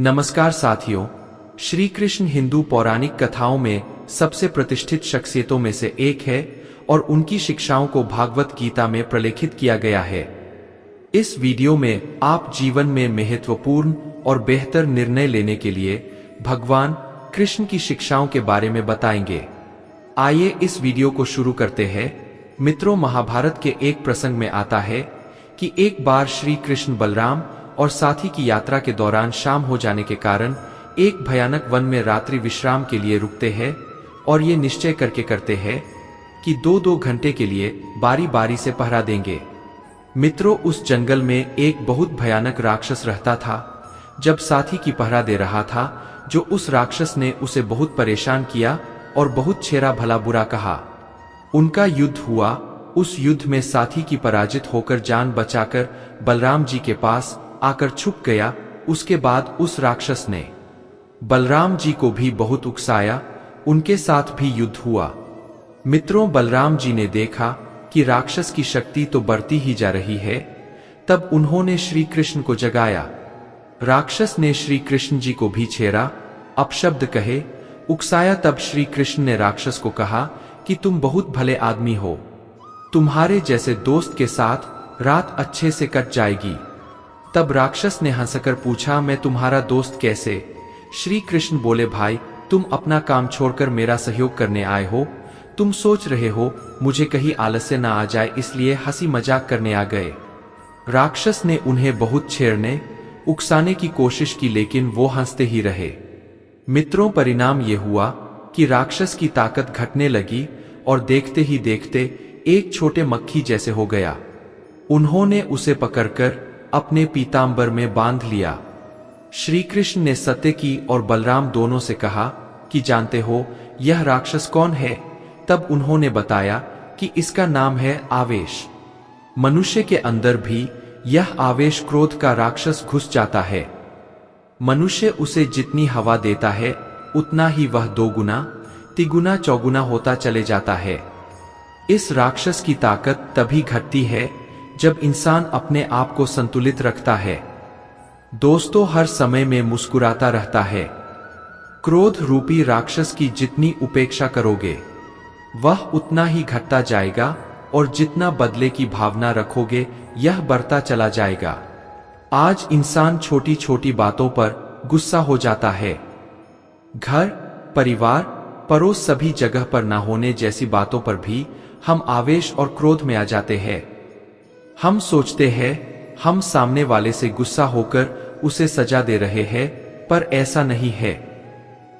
नमस्कार साथियों, श्री कृष्ण हिंदू पौराणिक कथाओं में सबसे प्रतिष्ठित शख्सियतों में से एक है और उनकी शिक्षाओं को भागवत गीता में प्रलेखित किया गया है। इस वीडियो में आप जीवन में महत्वपूर्ण और बेहतर निर्णय लेने के लिए भगवान कृष्ण की शिक्षाओं के बारे में बताएंगे। आइए इस वीडियो को शुरू करते हैं। मित्रों, महाभारत के एक प्रसंग में आता है कि एक बार श्री कृष्ण बलराम और साथी की यात्रा के दौरान शाम हो जाने के कारण एक भयानक वन में रात्रि विश्राम के लिए रुकते हैं और ये निश्चय करके करते हैं कि दो घंटे के लिए बारी बारी से पहरा देंगे। मित्रों, उस जंगल में एक बहुत भयानक राक्षस रहता था। जब साथी की पहरा दे रहा था, जो उस राक्षस ने उसे बहुत परेशान किया और बहुत छेड़ा भला बुरा कहा। उनका युद्ध हुआ। उस युद्ध में साथी की पराजित होकर जान बचाकर बलराम जी के पास आकर छुप गया। उसके बाद उस राक्षस ने बलराम जी को भी बहुत उकसाया। उनके साथ भी युद्ध हुआ। मित्रों, बलराम जी ने देखा कि राक्षस की शक्ति तो बढ़ती ही जा रही है। तब उन्होंने श्री कृष्ण को जगाया। राक्षस ने श्री कृष्ण जी को भी छेड़ा, अपशब्द कहे, उकसाया। तब श्री कृष्ण ने राक्षस को कहा कि तुम बहुत भले आदमी हो, तुम्हारे जैसे दोस्त के साथ रात अच्छे से कट जाएगी। तब राक्षस ने हंसकर पूछा, मैं तुम्हारा दोस्त कैसे? श्री कृष्ण बोले, भाई, तुम अपना काम छोड़कर मेरा सहयोग करने आए हो। तुम सोच रहे हो मुझे कहीं आलस्य ना आ जाए, इसलिए हंसी मजाक करने आ गए। राक्षस ने उन्हें बहुत छेड़ने उकसाने की कोशिश की, लेकिन वो हंसते ही रहे। मित्रों, परिणाम ये हुआ कि राक्षस की ताकत घटने लगी और देखते ही देखते एक छोटे मक्खी जैसे हो गया। उन्होंने उसे पकड़कर अपने पीतांबर में बांध लिया। श्री कृष्ण ने सत्यकी और बलराम दोनों से कहा कि जानते हो यह राक्षस कौन है? तब उन्होंने बताया कि इसका नाम है आवेश। मनुष्य के अंदर भी यह आवेश क्रोध का राक्षस घुस जाता है। मनुष्य उसे जितनी हवा देता है उतना ही वह दोगुना तिगुना चौगुना होता चले जाता है। इस राक्षस की ताकत तभी घटती है जब इंसान अपने आप को संतुलित रखता है। दोस्तों, हर समय में मुस्कुराता रहता है। क्रोध रूपी राक्षस की जितनी उपेक्षा करोगे वह उतना ही घटता जाएगा और जितना बदले की भावना रखोगे यह बढ़ता चला जाएगा। आज इंसान छोटी छोटी बातों पर गुस्सा हो जाता है। घर, परिवार, पड़ोस, सभी जगह पर ना होने जैसी बातों पर भी हम आवेश और क्रोध में आ जाते हैं। हम सोचते हैं हम सामने वाले से गुस्सा होकर उसे सजा दे रहे हैं, पर ऐसा नहीं है।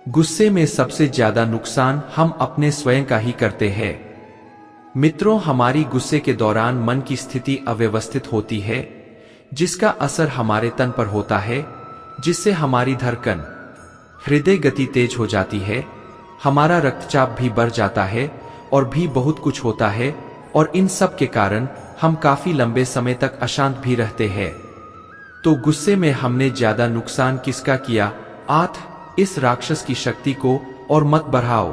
गुस्से में सबसे ज्यादा नुकसान हम अपने स्वयं का ही करते हैं। मित्रों, हमारी गुस्से के दौरान मन की स्थिति अव्यवस्थित होती है, जिसका असर हमारे तन पर होता है, जिससे हमारी धड़कन, हृदय गति तेज हो जाती है, हमारा रक्तचाप भी बढ़ जाता है और भी बहुत कुछ होता है। और इन सब के कारण हम काफी लंबे समय तक अशांत भी रहते हैं। तो गुस्से में हमने ज्यादा नुकसान किसका किया? इस राक्षस की शक्ति को और मत बढ़ाओ।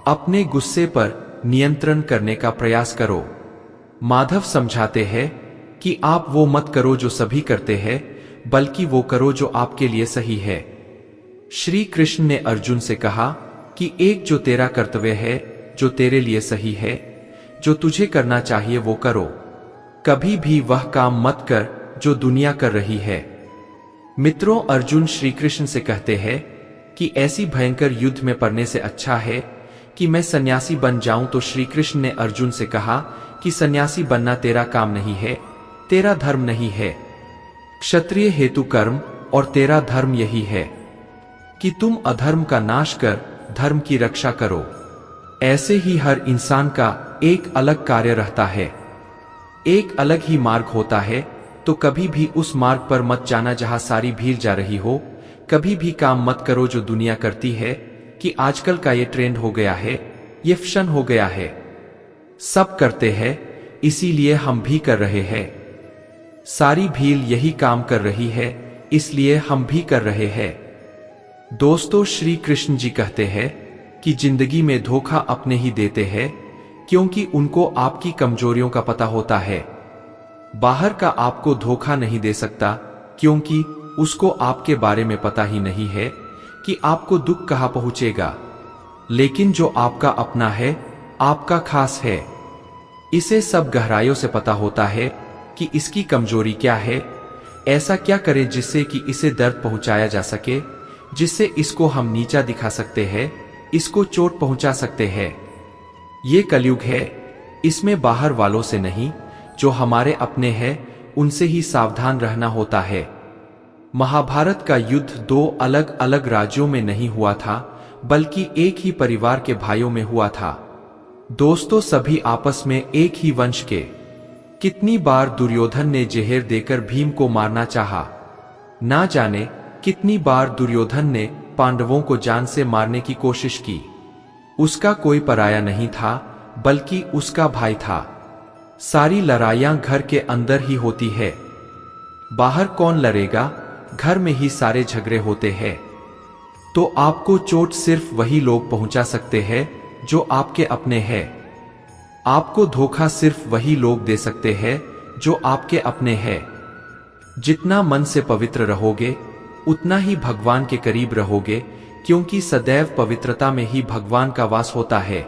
अपने गुस्से पर नियंत्रण करने का प्रयास करो। माधव समझाते हैं कि आप वो मत करो जो सभी करते हैं, बल्कि वो करो जो आपके लिए सही है। श्री कृष्ण ने अर्जुन से कहा कि एक जो तेरा कर्तव्य है, जो तेरे लिए सही है, जो तुझे करना चाहिए वो करो। कभी भी वह काम मत कर जो दुनिया कर रही है। मित्रों, अर्जुन श्री कृष्ण से कहते हैं कि ऐसी भयंकर युद्ध में पड़ने से अच्छा है कि मैं सन्यासी बन जाऊं। तो श्री कृष्ण ने अर्जुन से कहा कि सन्यासी बनना तेरा काम नहीं है, तेरा धर्म नहीं है। क्षत्रिय हेतु कर्म और तेरा धर्म यही है कि तुम अधर्म का नाश कर धर्म की रक्षा करो। ऐसे ही हर इंसान का एक अलग कार्य रहता है, एक अलग ही मार्ग होता है। तो कभी भी उस मार्ग पर मत जाना जहां सारी भीड़ जा रही हो। कभी भी काम मत करो जो दुनिया करती है, कि आजकल का ये ट्रेंड हो गया है, ये फैशन हो गया है। सब करते हैं, इसीलिए हम भी कर रहे हैं। सारी भीड़ यही काम कर रही है, इसलिए हम भी कर रहे हैं। दोस्तों, श्री कृष्ण जी कहते हैं कि जिंदगी में धोखा अपने ही देते हैं, क्योंकि उनको आपकी कमजोरियों का पता होता है। बाहर का आपको धोखा नहीं दे सकता, क्योंकि उसको आपके बारे में पता ही नहीं है कि आपको दुख कहाँ पहुंचेगा। लेकिन जो आपका अपना है, आपका खास है, इसे सब गहराइयों से पता होता है कि इसकी कमजोरी क्या है, ऐसा क्या करे जिससे कि इसे दर्द पहुंचाया जा सके, जिससे इसको हम नीचा दिखा सकते हैं, इसको चोट पहुंचा सकते हैं। ये कलयुग है, इसमें बाहर वालों से नहीं, जो हमारे अपने हैं उनसे ही सावधान रहना होता है। महाभारत का युद्ध दो अलग अलग राज्यों में नहीं हुआ था, बल्कि एक ही परिवार के भाइयों में हुआ था। दोस्तों, सभी आपस में एक ही वंश के। कितनी बार दुर्योधन ने जहर देकर भीम को मारना चाहा, ना जाने कितनी बार दुर्योधन ने पांडवों को जान से मारने की कोशिश की। उसका कोई पराया नहीं था, बल्कि उसका भाई था। सारी लड़ाइयां घर के अंदर ही होती है, बाहर कौन लड़ेगा, घर में ही सारे झगड़े होते हैं। तो आपको चोट सिर्फ वही लोग पहुंचा सकते हैं जो आपके अपने हैं। आपको धोखा सिर्फ वही लोग दे सकते हैं जो आपके अपने हैं। जितना मन से पवित्र रहोगे, उतना ही भगवान के करीब रहोगे, क्योंकि सदैव पवित्रता में ही भगवान का वास होता है।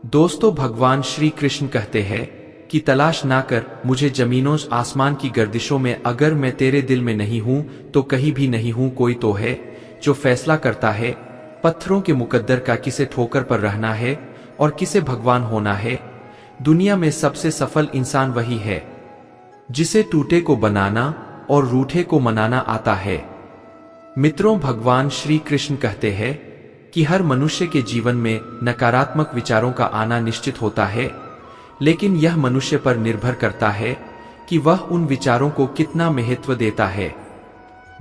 दोस्तों, भगवान श्री कृष्ण कहते हैं कि तलाश ना कर मुझे जमीनों आसमान की गर्दिशों में, अगर मैं तेरे दिल में नहीं हूं तो कहीं भी नहीं हूं। कोई तो है जो फैसला करता है पत्थरों के मुकद्दर का, किसे ठोकर पर रहना है और किसे भगवान होना है। दुनिया में सबसे सफल इंसान वही है जिसे टूटे को बनाना और रूठे को मनाना आता है। मित्रों, भगवान श्री कृष्ण कहते हैं कि हर मनुष्य के जीवन में नकारात्मक विचारों का आना निश्चित होता है, लेकिन यह मनुष्य पर निर्भर करता है कि वह उन विचारों को कितना महत्व देता है।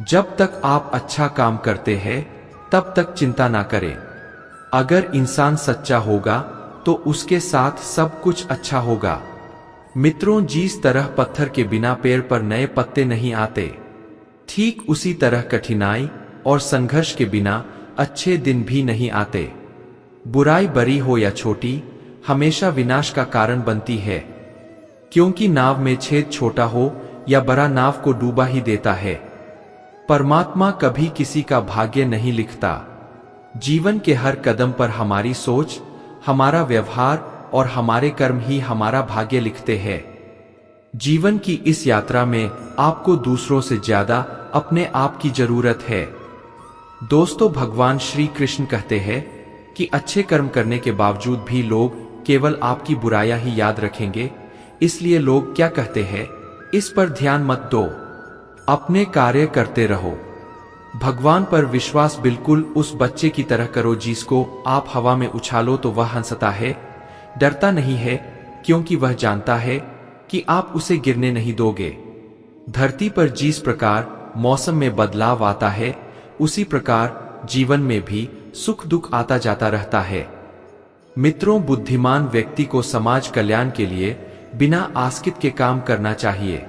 जब तक आप अच्छा काम करते हैं तब तक चिंता ना करें। अगर इंसान सच्चा होगा तो उसके साथ सब कुछ अच्छा होगा। मित्रों, जिस तरह पत्थर के बिना पेड़ पर नए पत्ते नहीं आते, ठीक उसी तरह कठिनाई और संघर्ष के बिना अच्छे दिन भी नहीं आते। बुराई बड़ी हो या छोटी, हमेशा विनाश का कारण बनती है, क्योंकि नाव में छेद छोटा हो या बड़ा नाव को डूबा ही देता है। परमात्मा कभी किसी का भाग्य नहीं लिखता। जीवन के हर कदम पर हमारी सोच, हमारा व्यवहार और हमारे कर्म ही हमारा भाग्य लिखते हैं। जीवन की इस यात्रा में आपको दूसरों से ज्यादा अपने आप की जरूरत है। दोस्तों, भगवान श्री कृष्ण कहते हैं कि अच्छे कर्म करने के बावजूद भी लोग केवल आपकी बुराइयां ही याद रखेंगे। इसलिए लोग क्या कहते हैं, इस पर ध्यान मत दो, अपने कार्य करते रहो। भगवान पर विश्वास बिल्कुल उस बच्चे की तरह करो जिसको आप हवा में उछालो तो वह हंसता है, डरता नहीं है, क्योंकि वह जानता है कि आप उसे गिरने नहीं दोगे। धरती पर जिस प्रकार मौसम में बदलाव आता है, उसी प्रकार जीवन में भी सुख दुख आता जाता रहता है। मित्रों, बुद्धिमान व्यक्ति को समाज कल्याण के लिए बिना आसक्ति के काम करना चाहिए।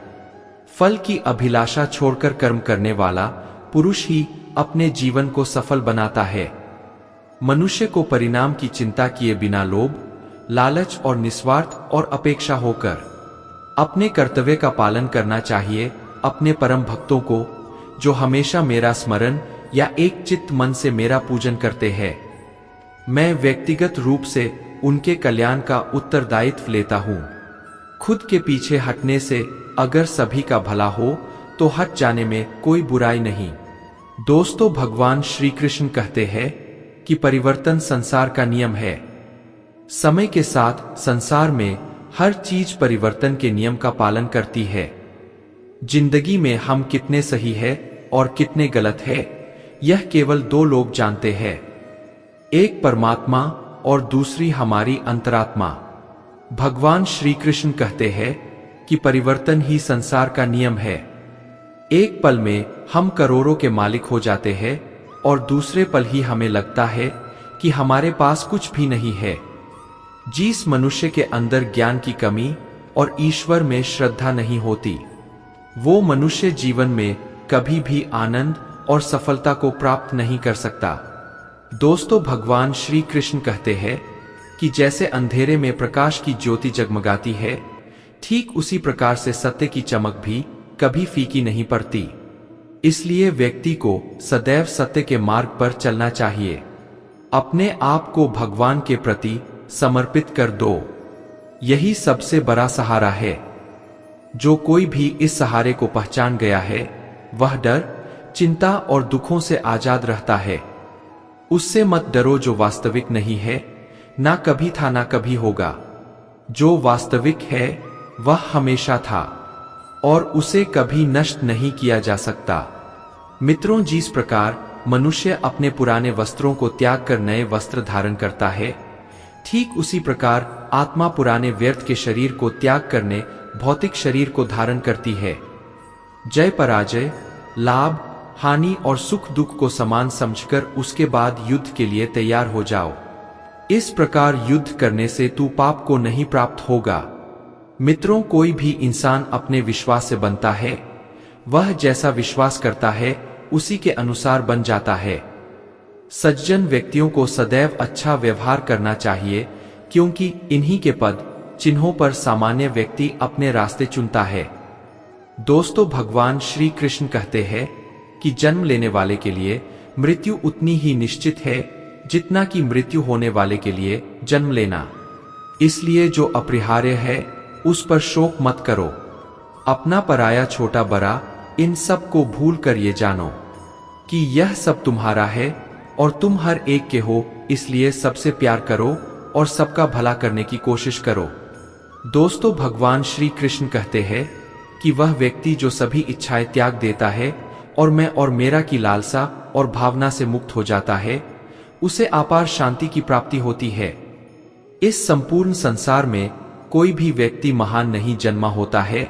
फल की अभिलाषा छोड़कर कर्म करने वाला पुरुष ही अपने जीवन को सफल बनाता है। मनुष्य को परिणाम की चिंता किए बिना लोभ, लालच और निस्वार्थ और अपेक्षा होकर अपने कर्तव्य का पालन करना चाहिए। अपने परम भक्तों को, जो हमेशा मेरा स्मरण या एक चित्त मन से मेरा पूजन करते हैं, मैं व्यक्तिगत रूप से उनके कल्याण का उत्तरदायित्व लेता हूँ। खुद के पीछे हटने से अगर सभी का भला हो तो हट जाने में कोई बुराई नहीं। दोस्तों, भगवान श्री कृष्ण कहते हैं कि परिवर्तन संसार का नियम है। समय के साथ संसार में हर चीज परिवर्तन के नियम का पालन करती है। जिंदगी में हम कितने सही है और कितने गलत है, यह केवल दो लोग जानते हैं, एक परमात्मा और दूसरी हमारी अंतरात्मा। भगवान श्री कृष्ण कहते हैं कि परिवर्तन ही संसार का नियम है। एक पल में हम करोड़ों के मालिक हो जाते हैं और दूसरे पल ही हमें लगता है कि हमारे पास कुछ भी नहीं है। जिस मनुष्य के अंदर ज्ञान की कमी और ईश्वर में श्रद्धा नहीं होती, वो मनुष्य जीवन में कभी भी आनंद और सफलता को प्राप्त नहीं कर सकता। दोस्तों, भगवान श्री कृष्ण कहते हैं कि जैसे अंधेरे में प्रकाश की ज्योति जगमगाती है, ठीक उसी प्रकार से सत्य की चमक भी कभी फीकी नहीं पड़ती। इसलिए व्यक्ति को सदैव सत्य के मार्ग पर चलना चाहिए। अपने आप को भगवान के प्रति समर्पित कर दो, यही सबसे बड़ा सहारा है। जो कोई भी इस सहारे को पहचान गया है, वह डर, चिंता और दुखों से आजाद रहता है। उससे मत डरो जो वास्तविक नहीं है, ना कभी था ना कभी होगा। जो वास्तविक है वह हमेशा था और उसे कभी नष्ट नहीं किया जा सकता। मित्रों, जिस प्रकार मनुष्य अपने पुराने वस्त्रों को त्याग कर नए वस्त्र धारण करता है, ठीक उसी प्रकार आत्मा पुराने व्यर्थ के शरीर को त्याग करने भौतिक शरीर को धारण करती है। जय पराजय, लाभ हानि और सुख दुख को समान समझकर उसके बाद युद्ध के लिए तैयार हो जाओ। इस प्रकार युद्ध करने से तू पाप को नहीं प्राप्त होगा। मित्रों, कोई भी इंसान अपने विश्वास से बनता है। वह जैसा विश्वास करता है उसी के अनुसार बन जाता है। सज्जन व्यक्तियों को सदैव अच्छा व्यवहार करना चाहिए, क्योंकि इन्हीं के पद चिन्हों पर सामान्य व्यक्ति अपने रास्ते चुनता है। दोस्तों, भगवान श्री कृष्ण कहते हैं कि जन्म लेने वाले के लिए मृत्यु उतनी ही निश्चित है जितना कि मृत्यु होने वाले के लिए जन्म लेना। इसलिए जो अपरिहार्य है उस पर शोक मत करो। अपना पराया छोटा बड़ा इन सब को भूल कर ये जानो कि यह सब तुम्हारा है और तुम हर एक के हो। इसलिए सबसे प्यार करो और सबका भला करने की कोशिश करो। दोस्तों, भगवान श्री कृष्ण कहते हैं कि वह व्यक्ति जो सभी इच्छाएं त्याग देता है और मैं और मेरा की लालसा और भावना से मुक्त हो जाता है, उसे अपार शांति की प्राप्ति होती है। इस संपूर्ण संसार में कोई भी व्यक्ति महान नहीं जन्मा होता है,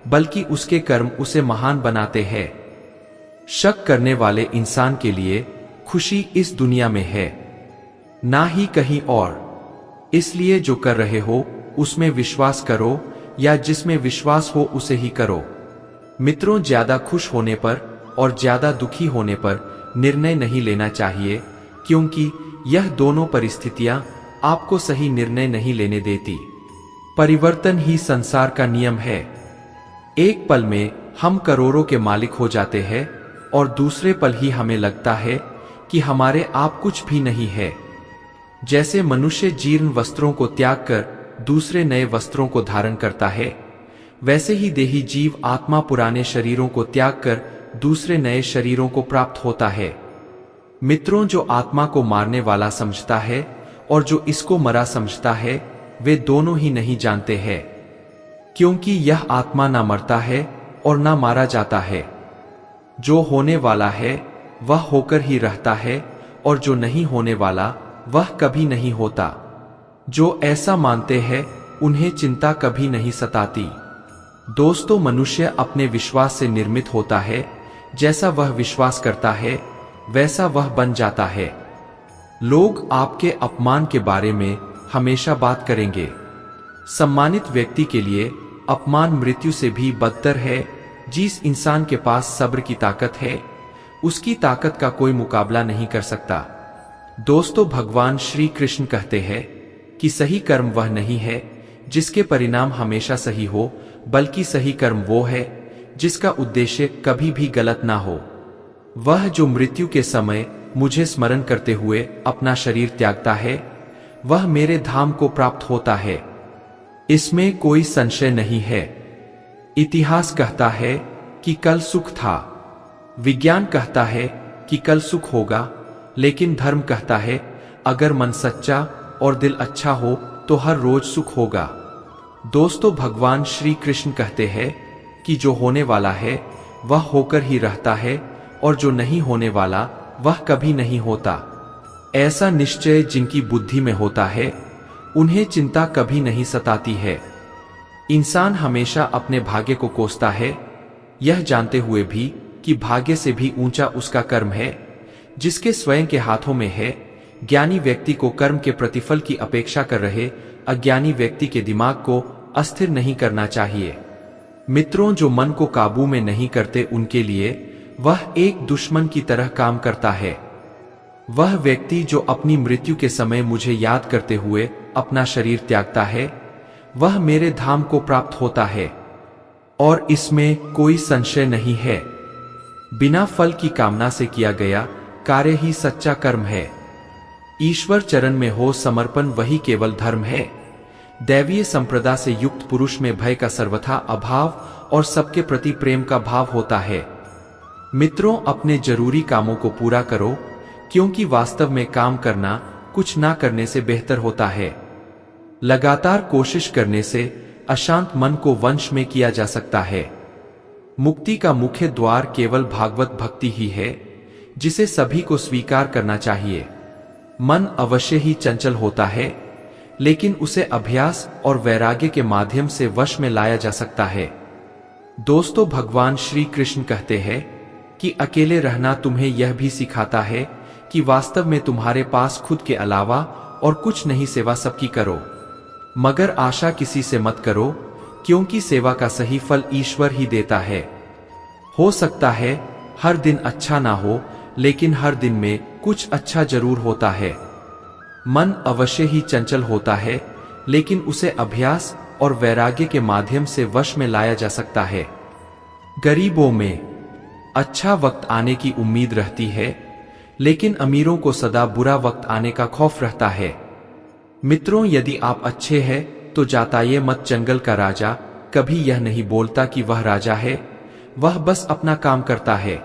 बल्कि उसके कर्म उसे महान बनाते हैं। शक करने वाले इंसान के लिए खुशी इस दुनिया में है, ना ही कहीं और। इसलिए जो कर रहे हो उसमें विश्वास करो, या जिसमें विश्वास हो उसे ही करो। मित्रों, ज्यादा खुश होने पर और ज्यादा दुखी होने पर निर्णय नहीं लेना चाहिए, क्योंकि यह दोनों परिस्थितियां आपको सही निर्णय नहीं लेने देती। परिवर्तन ही संसार का नियम है। एक पल में हम करोड़ों के मालिक हो जाते हैं और दूसरे पल ही हमें लगता है कि हमारे आप कुछ भी नहीं है। जैसे मनुष्य जीर्ण वस्त्रों को त्याग कर दूसरे नए वस्त्रों को धारण करता है, वैसे ही देही जीव आत्मा पुराने शरीरों को त्याग कर दूसरे नए शरीरों को प्राप्त होता है। मित्रों, जो आत्मा को मारने वाला समझता है और जो इसको मरा समझता है, वे दोनों ही नहीं जानते हैं, क्योंकि यह आत्मा ना मरता है और ना मारा जाता है। जो होने वाला है वह होकर ही रहता है, और जो नहीं होने वाला वह कभी नहीं होता। जो ऐसा मानते हैं उन्हें चिंता कभी नहीं सताती। दोस्तों, मनुष्य अपने विश्वास से निर्मित होता है। जैसा वह विश्वास करता है वैसा वह बन जाता है। लोग आपके अपमान के बारे में हमेशा बात करेंगे। सम्मानित व्यक्ति के लिए अपमान मृत्यु से भी बदतर है। जिस इंसान के पास सब्र की ताकत है, उसकी ताकत का कोई मुकाबला नहीं कर सकता। दोस्तों, भगवान श्री कृष्ण कहते हैं कि सही कर्म वह नहीं है जिसके परिणाम हमेशा सही हो, बल्कि सही कर्म वो है जिसका उद्देश्य कभी भी गलत ना हो। वह जो मृत्यु के समय मुझे स्मरण करते हुए अपना शरीर त्यागता है, वह मेरे धाम को प्राप्त होता है। इसमें कोई संशय नहीं है। इतिहास कहता है कि कल सुख था, विज्ञान कहता है कि कल सुख होगा, लेकिन धर्म कहता है अगर मन सच्चा और दिल अच्छा हो तो हर रोज सुख होगा। दोस्तों, भगवान श्री कृष्ण कहते हैं कि जो होने वाला है वह होकर ही रहता है, और जो नहीं होने वाला वह कभी नहीं होता। ऐसा निश्चय जिनकी बुद्धि में होता है उन्हें चिंता कभी नहीं सताती है। इंसान हमेशा अपने भाग्य को कोसता है, यह जानते हुए भी कि भाग्य से भी ऊंचा उसका कर्म है जिसके स्वयं के हाथों में है। ज्ञानी व्यक्ति को कर्म के प्रतिफल की अपेक्षा कर रहे अज्ञानी व्यक्ति के दिमाग को अस्थिर नहीं करना चाहिए। मित्रों, जो मन को काबू में नहीं करते उनके लिए वह एक दुश्मन की तरह काम करता है। वह व्यक्ति जो अपनी मृत्यु के समय मुझे याद करते हुए अपना शरीर त्यागता है, वह मेरे धाम को प्राप्त होता है, और इसमें कोई संशय नहीं है। बिना फल की कामना से किया गया कार्य ही सच्चा कर्म है। ईश्वर चरण में हो समर्पण वही केवल धर्म है। दैवीय संप्रदा से युक्त पुरुष में भय का सर्वथा अभाव और सबके प्रति प्रेम का भाव होता है। मित्रों, अपने जरूरी कामों को पूरा करो, क्योंकि वास्तव में काम करना कुछ ना करने से बेहतर होता है। लगातार कोशिश करने से अशांत मन को वश में किया जा सकता है। मुक्ति का मुख्य द्वार केवल भागवत भक्ति ही है, जिसे सभी को स्वीकार करना चाहिए। मन अवश्य ही चंचल होता है, लेकिन उसे अभ्यास और वैराग्य के माध्यम से वश में लाया जा सकता है। दोस्तों, भगवान श्री कृष्ण कहते हैं कि अकेले रहना तुम्हें यह भी सिखाता है कि वास्तव में तुम्हारे पास खुद के अलावा और कुछ नहीं, सेवा सबकी करो, मगर आशा किसी से मत करो, क्योंकि सेवा का सही फल ईश्वर ही देता है। हो सकता है हर दिन अच्छा ना हो, लेकिन हर दिन में कुछ अच्छा जरूर होता है। मन अवश्य ही चंचल होता है, लेकिन उसे अभ्यास और वैराग्य के माध्यम से वश में लाया जा सकता है। गरीबों में अच्छा वक्त आने की उम्मीद रहती है, लेकिन अमीरों को सदा बुरा वक्त आने का खौफ रहता है। मित्रों, यदि आप अच्छे हैं तो जाताये मत। जंगल का राजा कभी यह नहीं बोलता कि वह राजा है, वह बस अपना काम करता है।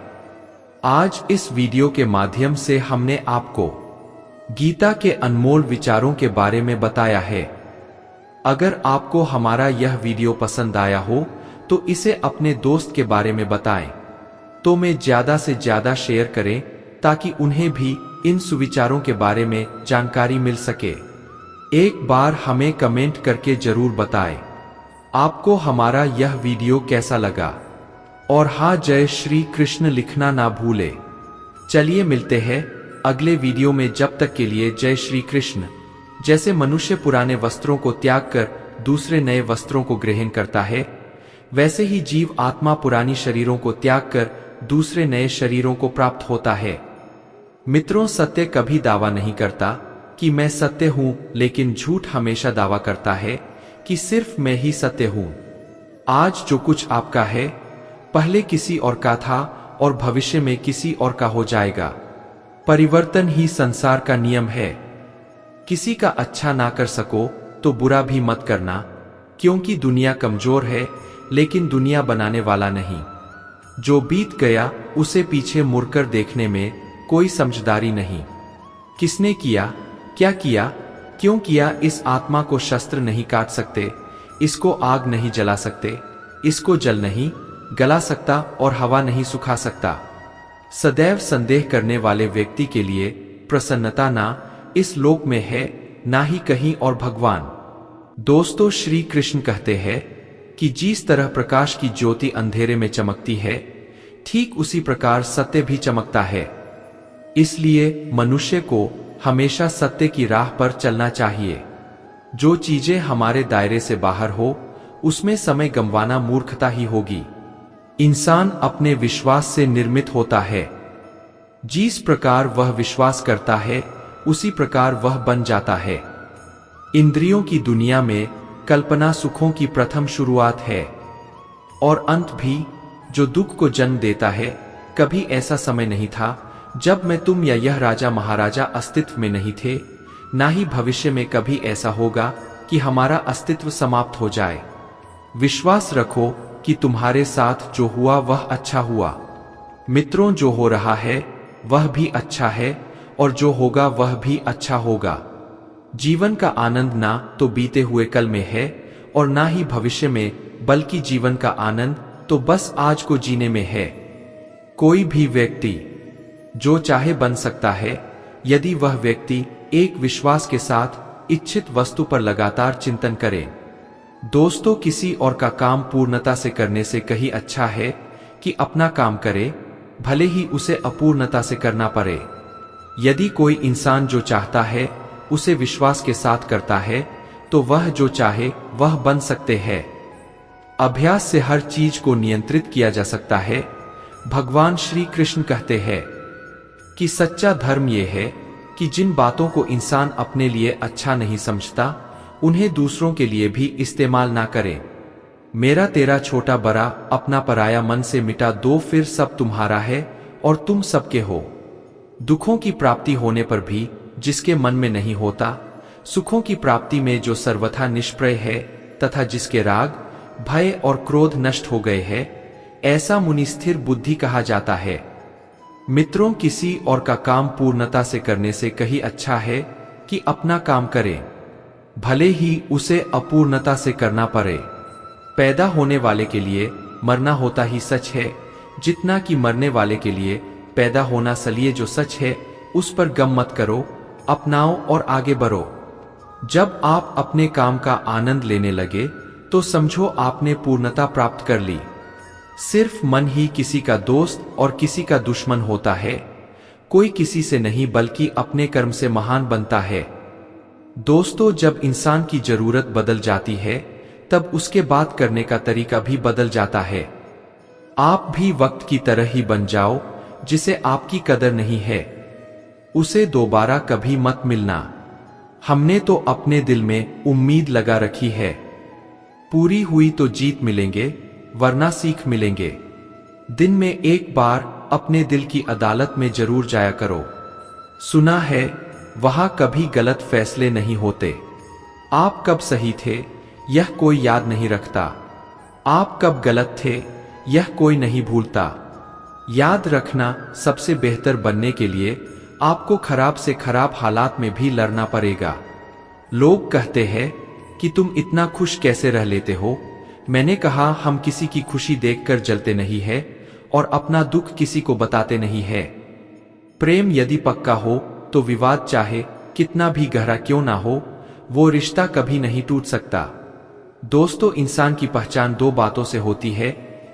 आज इस वीडियो के माध्यम से हमने आपको गीता के अनमोल विचारों के बारे में बताया है। अगर आपको हमारा यह वीडियो पसंद आया हो तो इसे अपने दोस्त के बारे में बताएं, तो मैं ज्यादा से ज्यादा शेयर करें, ताकि उन्हें भी इन सुविचारों के बारे में जानकारी मिल सके। एक बार हमें कमेंट करके जरूर बताएं आपको हमारा यह वीडियो कैसा लगा, और हाँ, जय श्री कृष्ण लिखना ना भूले। चलिए मिलते हैं अगले वीडियो में, जब तक के लिए जय श्री कृष्ण। जैसे मनुष्य पुराने वस्त्रों को त्याग कर दूसरे नए वस्त्रों को ग्रहण करता है, वैसे ही जीव आत्मा पुरानी शरीरों को त्याग कर दूसरे नए शरीरों को प्राप्त होता है। मित्रों, सत्य कभी दावा नहीं करता कि मैं सत्य हूं, लेकिन झूठ हमेशा दावा करता है कि सिर्फ मैं ही सत्य हूं। आज जो कुछ आपका है, पहले किसी और का था और भविष्य में किसी और का हो जाएगा। परिवर्तन ही संसार का नियम है। किसी का अच्छा ना कर सको तो बुरा भी मत करना, क्योंकि दुनिया कमजोर है, लेकिन दुनिया बनाने वाला नहीं। जो बीत गया उसे पीछे मुड़कर देखने में कोई समझदारी नहीं। किसने किया, क्या किया, क्यों किया, इस आत्मा को शस्त्र नहीं काट सकते, इसको आग नहीं जला सकते, इसको जल नहीं गला सकता और हवा नहीं सुखा सकता। सदैव संदेह करने वाले व्यक्ति के लिए प्रसन्नता ना इस लोक में है, ना ही कहीं और भगवान। दोस्तों, श्री कृष्ण कहते हैं कि जिस तरह प्रकाश की ज्योति अंधेरे में चमकती है, ठीक उसी प्रकार सत्य भी चमकता है। इसलिए मनुष्य को हमेशा सत्य की राह पर चलना चाहिए। जो चीजें हमारे दायरे से बाहर हो, उसमें समय गंवाना मूर्खता ही होगी। इंसान अपने विश्वास से निर्मित होता है। जिस प्रकार वह विश्वास करता है, उसी प्रकार वह बन जाता है। इंद्रियों की दुनिया में कल्पना सुखों की प्रथम शुरुआत है और अंत भी, जो दुख को जन्म देता है। कभी ऐसा समय नहीं था जब मैं, तुम या यह राजा महाराजा अस्तित्व में नहीं थे, ना ही भविष्य में कभी ऐसा होगा कि हमारा अस्तित्व समाप्त हो जाए। विश्वास रखो कि तुम्हारे साथ जो हुआ वह अच्छा हुआ। मित्रों, जो हो रहा है वह भी अच्छा है, और जो होगा वह भी अच्छा होगा। जीवन का आनंद ना तो बीते हुए कल में है और ना ही भविष्य में, बल्कि जीवन का आनंद तो बस आज को जीने में है। कोई भी व्यक्ति जो चाहे बन सकता है, यदि वह व्यक्ति एक विश्वास के साथ इच्छित वस्तु पर लगातार चिंतन करे। दोस्तों, किसी और का काम पूर्णता से करने से कहीं अच्छा है कि अपना काम करे, भले ही उसे अपूर्णता से करना पड़े। यदि कोई इंसान जो चाहता है उसे विश्वास के साथ करता है, तो वह जो चाहे वह बन सकते हैं। अभ्यास से हर चीज को नियंत्रित किया जा सकता है। भगवान श्री कृष्ण कहते हैं कि सच्चा धर्म यह है कि जिन बातों को इंसान अपने लिए अच्छा नहीं समझता, उन्हें दूसरों के लिए भी इस्तेमाल ना करे। मेरा तेरा छोटा बड़ा अपना पराया मन से मिटा दो, फिर सब तुम्हारा है और तुम सबके हो। दुखों की प्राप्ति होने पर भी जिसके मन में नहीं होता, सुखों की प्राप्ति में जो सर्वथा निष्प्रय है, तथा जिसके राग भय और क्रोध नष्ट हो गए हैं, ऐसा मुनि स्थिर बुद्धि कहा जाता है। मित्रों, किसी और का काम पूर्णता से करने से कहीं अच्छा है कि अपना काम करें, भले ही उसे अपूर्णता से करना पड़े। पैदा होने वाले के लिए मरना होता ही सच है, जितना कि मरने वाले के लिए पैदा होना सलिए। जो सच है उस पर गम मत करो, अपनाओ और आगे बढ़ो। जब आप अपने काम का आनंद लेने लगे तो समझो आपने पूर्णता प्राप्त कर ली। सिर्फ मन ही किसी का दोस्त और किसी का दुश्मन होता है। कोई किसी से नहीं बल्कि अपने कर्म से महान बनता है। दोस्तों, जब इंसान की जरूरत बदल जाती है तब उसके बात करने का तरीका भी बदल जाता है। आप भी वक्त की तरह ही बन जाओ, जिसे आपकी कदर नहीं है उसे दोबारा कभी मत मिलना। हमने तो अपने दिल में उम्मीद लगा रखी है, पूरी हुई तो जीत मिलेंगे वरना सीख मिलेंगे। दिन में एक बार अपने दिल की अदालत में जरूर जाया करो। सुना है वहां कभी गलत फैसले नहीं होते। आप कब सही थे यह कोई याद नहीं रखता, आप कब गलत थे यह कोई नहीं भूलता। याद रखना, सबसे बेहतर बनने के लिए आपको खराब से खराब हालात में भी लड़ना पड़ेगा। लोग कहते हैं कि तुम इतना खुश कैसे रह लेते हो। मैंने कहा, हम किसी की खुशी देखकर जलते नहीं है और अपना दुख किसी को बताते नहीं है। प्रेम यदि पक्का हो तो विवाद चाहे कितना भी गहरा क्यों ना हो, वो रिश्ता कभी नहीं टूट सकता। दोस्तों, इंसान की पहचान दो बातों से होती है,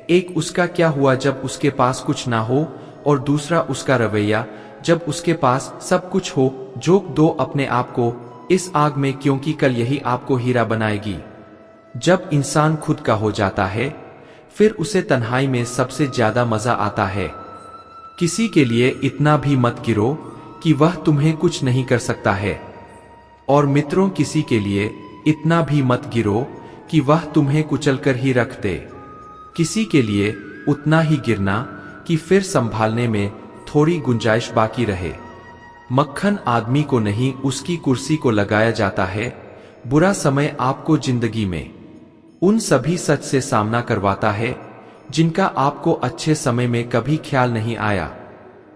एक उसका क्या हुआ जब उसके पास कुछ ना हो, और दूसरा उसका रवैया जब उसके पास सब कुछ हो। झोंक दो अपने आप को इस आग में, क्योंकि कल यही आपको हीरा बनाएगी। जब इंसान खुद का हो जाता है फिर उसे तन्हाई में सबसे ज्यादा मजा आता है। किसी के लिए इतना भी मत गिरो कि वह तुम्हें कुछ नहीं कर सकता है, और मित्रों, किसी के लिए इतना भी मत गिरो कि वह तुम्हें कुचलकर ही रख दे। किसी के लिए उतना ही गिरना कि फिर संभालने में थोड़ी गुंजाइश बाकी रहे। मक्खन आदमी को नहीं उसकी कुर्सी को लगाया जाता है। बुरा समय आपको जिंदगी में उन सभी सच से सामना करवाता है जिनका आपको अच्छे समय में कभी ख्याल नहीं आया।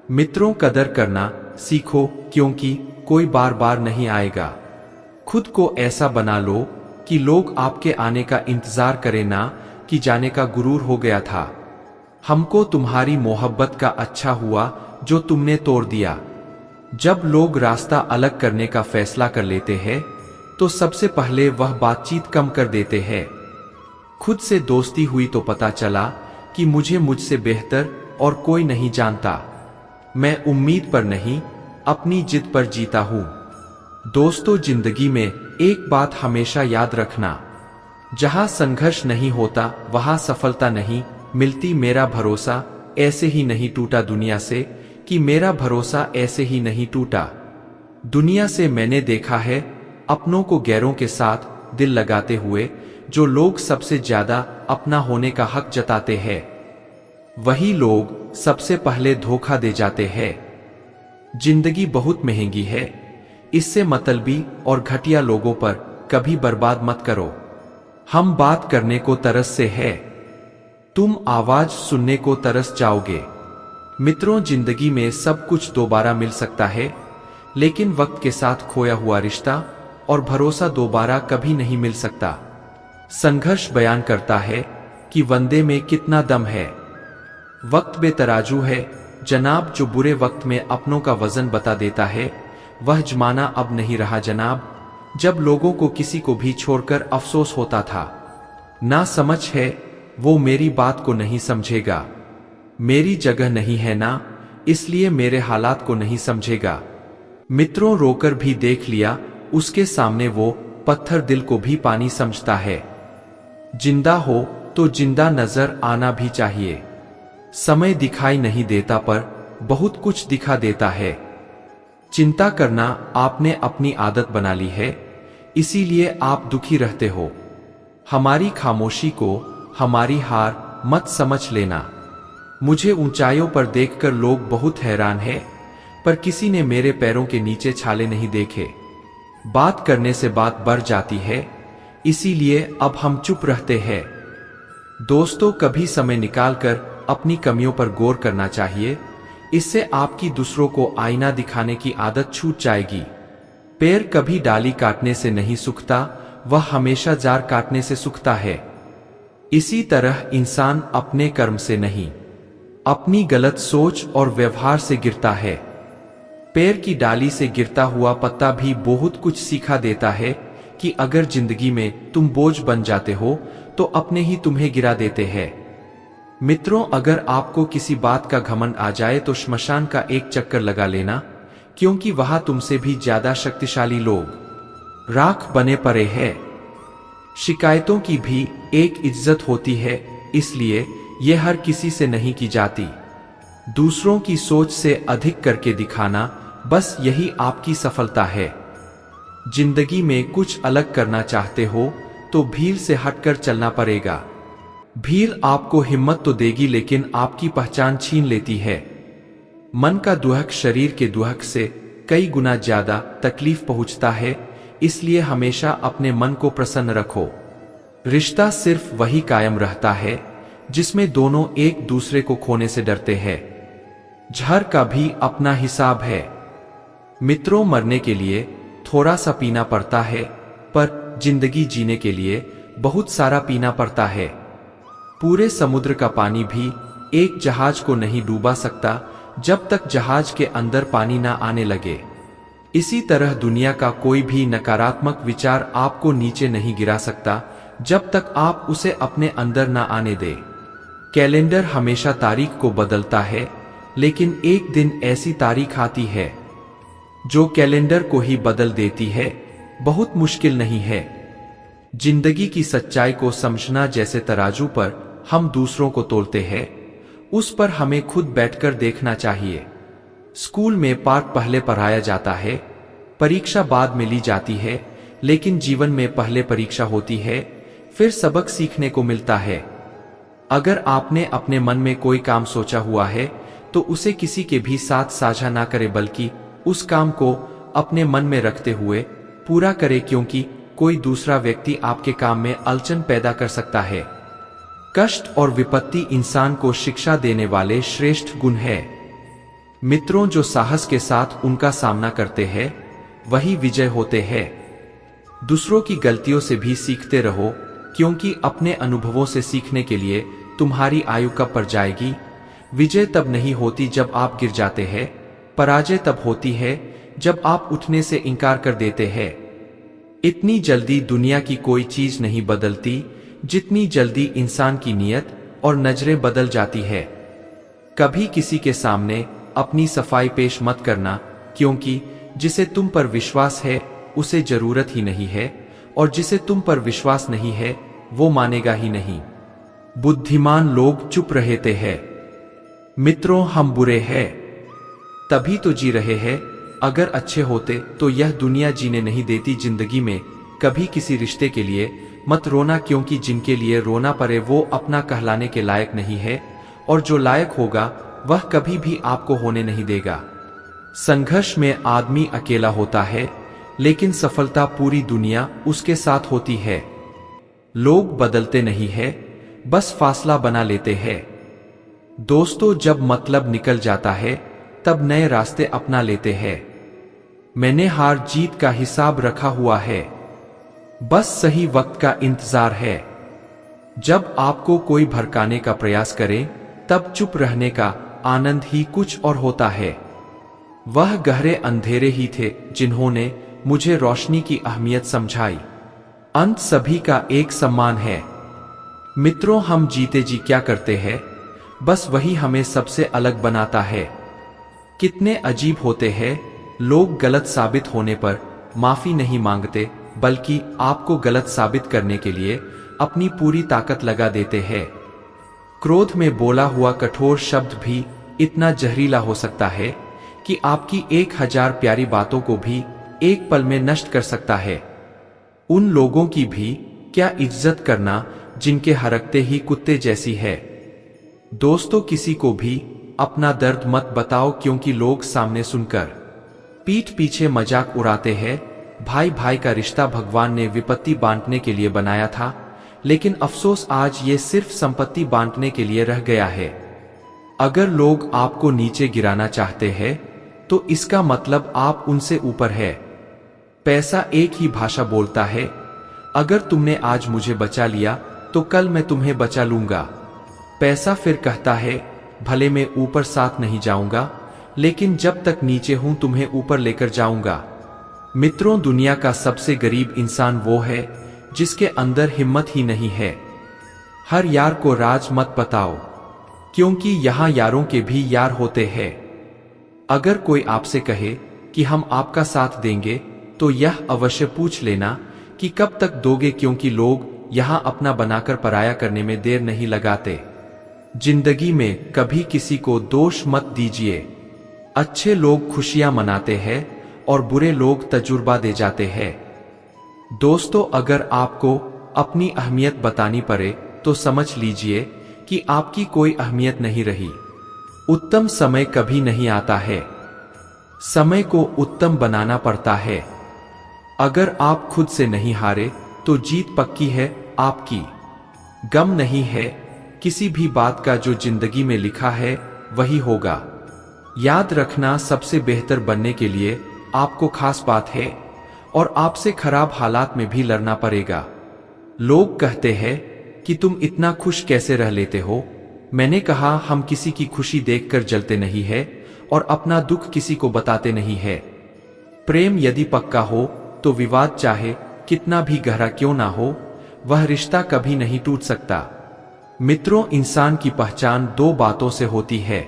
मित्रों, कदर करना सीखो, क्योंकि कोई बार बार नहीं आएगा। खुद को ऐसा बना लो कि लोग आपके आने का इंतजार करें, ना कि जाने का गुरूर हो गया था। हमको तुम्हारी मोहब्बत का अच्छा हुआ जो तुमने तोड़ दिया। जब लोग रास्ता अलग करने का फैसला कर लेते हैं तो सबसे पहले वह बातचीत कम कर देते हैं। खुद से दोस्ती हुई तो पता चला कि मुझे मुझसे बेहतर और कोई नहीं जानता। मैं उम्मीद पर नहीं, अपनी जिद पर जीता हूं। दोस्तों, जिंदगी में एक बात हमेशा याद रखना, जहां संघर्ष नहीं होता वहां सफलता नहीं मिलती। मेरा भरोसा ऐसे ही नहीं टूटा दुनिया से, कि मेरा भरोसा ऐसे ही नहीं टूटा दुनिया से। मैंने देखा है अपनों को गैरों के साथ दिल लगाते हुए। जो लोग सबसे ज्यादा अपना होने का हक जताते हैं, वही लोग सबसे पहले धोखा दे जाते हैं। जिंदगी बहुत महंगी है, इससे मतलबी और घटिया लोगों पर कभी बर्बाद मत करो। हम बात करने को तरस से है, तुम आवाज सुनने को तरस जाओगे। मित्रों, जिंदगी में सब कुछ दोबारा मिल सकता है, लेकिन वक्त के साथ खोया हुआ रिश्ता और भरोसा दोबारा कभी नहीं मिल सकता। संघर्ष बयान करता है कि वंदे में कितना दम है। वक्त बेतराजू है जनाब, जो बुरे वक्त में अपनों का वजन बता देता है। वह जमाना अब नहीं रहा जनाब, जब लोगों को किसी को भी छोड़कर अफसोस होता था। ना समझ है वो मेरी बात को नहीं समझेगा, मेरी जगह नहीं है ना, इसलिए मेरे हालात को नहीं समझेगा। मित्रों, रोकर भी देख लिया उसके सामने वो पत्थर दिल को भी पानी समझता है। जिंदा हो तो जिंदा नजर आना भी चाहिए। समय दिखाई नहीं देता पर बहुत कुछ दिखा देता है। चिंता करना आपने अपनी आदत बना ली है, इसीलिए आप दुखी रहते हो। हमारी खामोशी को हमारी हार मत समझ लेना। मुझे ऊंचाइयों पर देखकर लोग बहुत हैरान हैं, पर किसी ने मेरे पैरों के नीचे छाले नहीं देखे। बात करने से बात बढ़ जाती है, इसीलिए अब हम चुप रहते हैं। दोस्तों, कभी समय निकालकर अपनी कमियों पर गौर करना चाहिए, इससे आपकी दूसरों को आईना दिखाने की आदत छूट जाएगी। पेड़ कभी डाली काटने से नहीं सूखता, वह हमेशा जार काटने से सूखता है। इसी तरह इंसान अपने कर्म से नहीं, अपनी गलत सोच और व्यवहार से गिरता है। पेड़ की डाली से गिरता हुआ पत्ता भी बहुत कुछ सिखा देता है कि अगर जिंदगी में तुम बोझ बन जाते हो तो अपने ही तुम्हें गिरा देते हैं। मित्रों, अगर आपको किसी बात का घमंड आ जाए तो श्मशान का एक चक्कर लगा लेना, क्योंकि वहां तुमसे भी ज्यादा शक्तिशाली लोग राख बने पड़े हैं। शिकायतों की भी एक इज्जत होती है, इसलिए यह हर किसी से नहीं की जाती। दूसरों की सोच से अधिक करके दिखाना, बस यही आपकी सफलता है। जिंदगी में कुछ अलग करना चाहते हो तो भीड़ से हटकर चलना पड़ेगा। भीड़ आपको हिम्मत तो देगी, लेकिन आपकी पहचान छीन लेती है। मन का दुहक शरीर के दुहक से कई गुना ज्यादा तकलीफ पहुंचता है, इसलिए हमेशा अपने मन को प्रसन्न रखो। रिश्ता सिर्फ वही कायम रहता है जिसमें दोनों एक दूसरे को खोने से डरते हैं। जहर का भी अपना हिसाब है। मित्रों, मरने के लिए थोड़ा सा पीना पड़ता है, पर जिंदगी जीने के लिए बहुत सारा पीना पड़ता है। पूरे समुद्र का पानी भी एक जहाज को नहीं डूबा सकता जब तक जहाज के अंदर पानी ना आने लगे। इसी तरह दुनिया का कोई भी नकारात्मक विचार आपको नीचे नहीं गिरा सकता जब तक आप उसे अपने अंदर ना आने दे। कैलेंडर हमेशा तारीख को बदलता है, लेकिन एक दिन ऐसी तारीख आती है जो कैलेंडर को ही बदल देती है। बहुत मुश्किल नहीं है। जिंदगी की सच्चाई को समझना जैसे तराजू पर हम दूसरों को तोलते हैं, उस पर हमें खुद बैठकर देखना चाहिए। स्कूल में पाठ पहले पढ़ाया जाता है, परीक्षा बाद में ली जाती है, लेकिन जीवन में पहले परीक्षा होती है, फिर सबक सीखने को मिलता है। अगर आपने अपने मन में कोई काम सोचा हुआ है तो उसे किसी के भी साथ साझा ना करें, बल्कि उस काम को अपने मन में रखते हुए पूरा करें, क्योंकि कोई दूसरा व्यक्ति आपके काम में अड़चन पैदा कर सकता है। कष्ट और विपत्ति इंसान को शिक्षा देने वाले श्रेष्ठ गुण है। मित्रों, जो साहस के साथ उनका सामना करते हैं वही विजय होते हैं। दूसरों की गलतियों से भी सीखते रहो, क्योंकि अपने अनुभवों से सीखने के लिए तुम्हारी आयु कब पर जाएगी। विजय तब नहीं होती जब आप गिर जाते हैं, पराजय तब होती है जब आप उठने से इनकार कर देते हैं। इतनी जल्दी दुनिया की कोई चीज नहीं बदलती जितनी जल्दी इंसान की नीयत और नजरें बदल जाती है। कभी किसी के सामने अपनी सफाई पेश मत करना, क्योंकि जिसे तुम पर विश्वास है उसे जरूरत ही नहीं है, और जिसे तुम पर विश्वास नहीं है वो मानेगा ही नहीं। बुद्धिमान लोग चुप रहते हैं। मित्रों, हम बुरे हैं तभी तो जी रहे हैं। अगर अच्छे होते तो यह दुनिया जीने नहीं देती। जिंदगी में कभी किसी रिश्ते के लिए मत रोना, क्योंकि जिनके लिए रोना पड़े वो अपना कहलाने के लायक नहीं है, और जो लायक होगा वह कभी भी आपको होने नहीं देगा। संघर्ष में आदमी अकेला होता है, लेकिन सफलता पूरी दुनिया उसके साथ होती है। लोग बदलते नहीं है, बस फासला बना लेते हैं। दोस्तों, जब मतलब निकल जाता है तब नए रास्ते अपना लेते हैं। मैंने हार जीत का हिसाब रखा हुआ है, बस सही वक्त का इंतजार है। जब आपको कोई भड़काने का प्रयास करे तब चुप रहने का आनंद ही कुछ और होता है। वह गहरे अंधेरे ही थे जिन्होंने मुझे रोशनी की अहमियत समझाई। अंत सभी का एक सम्मान है। मित्रों, हम जीते जी क्या करते हैं, बस वही हमें सबसे अलग बनाता है। कितने अजीब होते हैं लोग, गलत साबित होने पर माफी नहीं मांगते, बल्कि आपको गलत साबित करने के लिए अपनी पूरी ताकत लगा देते हैं। क्रोध में बोला हुआ कठोर शब्द भी इतना जहरीला हो सकता है कि आपकी 1000 प्यारी बातों को भी एक पल में नष्ट कर सकता है। उन लोगों की भी क्या इज्जत करना जिनके हरकते ही कुत्ते जैसी है। दोस्तों, किसी को भी अपना दर्द मत बताओ, क्योंकि लोग सामने सुनकर पीठ पीछे मजाक उड़ाते हैं। भाई भाई का रिश्ता भगवान ने विपत्ति बांटने के लिए बनाया था, लेकिन अफसोस आज ये सिर्फ संपत्ति बांटने के लिए रह गया है। अगर लोग आपको नीचे गिराना चाहते हैं तो इसका मतलब आप उनसे ऊपर है। पैसा एक ही भाषा बोलता है। अगर तुमने आज मुझे बचा लिया तो कल मैं तुम्हें बचा लूंगा। पैसा फिर कहता है, भले मैं ऊपर साथ नहीं जाऊंगा, लेकिन जब तक नीचे हूं तुम्हें ऊपर लेकर जाऊंगा। मित्रों, दुनिया का सबसे गरीब इंसान वो है जिसके अंदर हिम्मत ही नहीं है। हर यार को राज मत बताओ, क्योंकि यहां यारों के भी यार होते हैं। अगर कोई आपसे कहे कि हम आपका साथ देंगे तो यह अवश्य पूछ लेना कि कब तक दोगे, क्योंकि लोग यहां अपना बनाकर पराया करने में देर नहीं लगाते। जिंदगी में कभी किसी को दोष मत दीजिए। अच्छे लोग खुशियां मनाते हैं और बुरे लोग तजुर्बा दे जाते हैं। दोस्तों, अगर आपको अपनी अहमियत बतानी पड़े तो समझ लीजिए कि आपकी कोई अहमियत नहीं रही। उत्तम समय कभी नहीं आता है, समय को उत्तम बनाना पड़ता है। अगर आप खुद से नहीं हारे तो जीत पक्की है आपकी। गम नहीं है किसी भी बात का, जो जिंदगी में लिखा है वही होगा। याद रखना, सबसे बेहतर बनने के लिए आपको खास बात है और आपसे खराब हालात में भी लड़ना पड़ेगा। लोग कहते हैं कि तुम इतना खुश कैसे रह लेते हो। मैंने कहा, हम किसी की खुशी देखकर जलते नहीं है और अपना दुख किसी को बताते नहीं है। प्रेम यदि पक्का हो तो विवाद चाहे कितना भी गहरा क्यों ना हो, वह रिश्ता कभी नहीं टूट सकता। मित्रों, इंसान की पहचान दो बातों से होती है।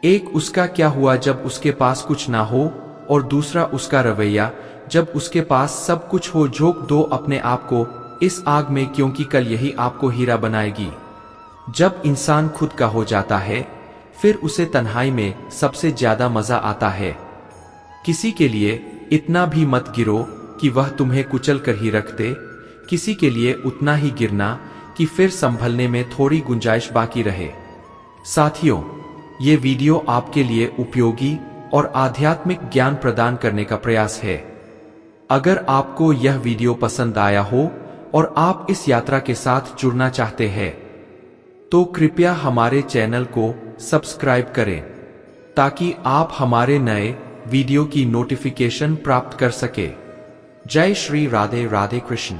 एक उसका क्या हुआ जब उसके पास कुछ ना हो, और दूसरा उसका रवैया जब उसके पास सब कुछ हो। झोंक दो अपने आप को इस आग में, क्योंकि कल यही आपको हीरा बनाएगी। जब इंसान खुद का हो जाता है फिर उसे तन्हाई में सबसे ज्यादा मजा आता है। किसी के लिए इतना भी मत गिरो कि वह तुम्हें कुचल कर ही रख दे। किसी के लिए उतना ही गिरना कि फिर संभलने में थोड़ी गुंजाइश बाकी रहे। साथियों, ये वीडियो आपके लिए उपयोगी और आध्यात्मिक ज्ञान प्रदान करने का प्रयास है। अगर आपको यह वीडियो पसंद आया हो और आप इस यात्रा के साथ जुड़ना चाहते हैं तो कृपया हमारे चैनल को सब्सक्राइब करें, ताकि आप हमारे नए वीडियो की नोटिफिकेशन प्राप्त कर सके। जय श्री राधे राधे कृष्ण।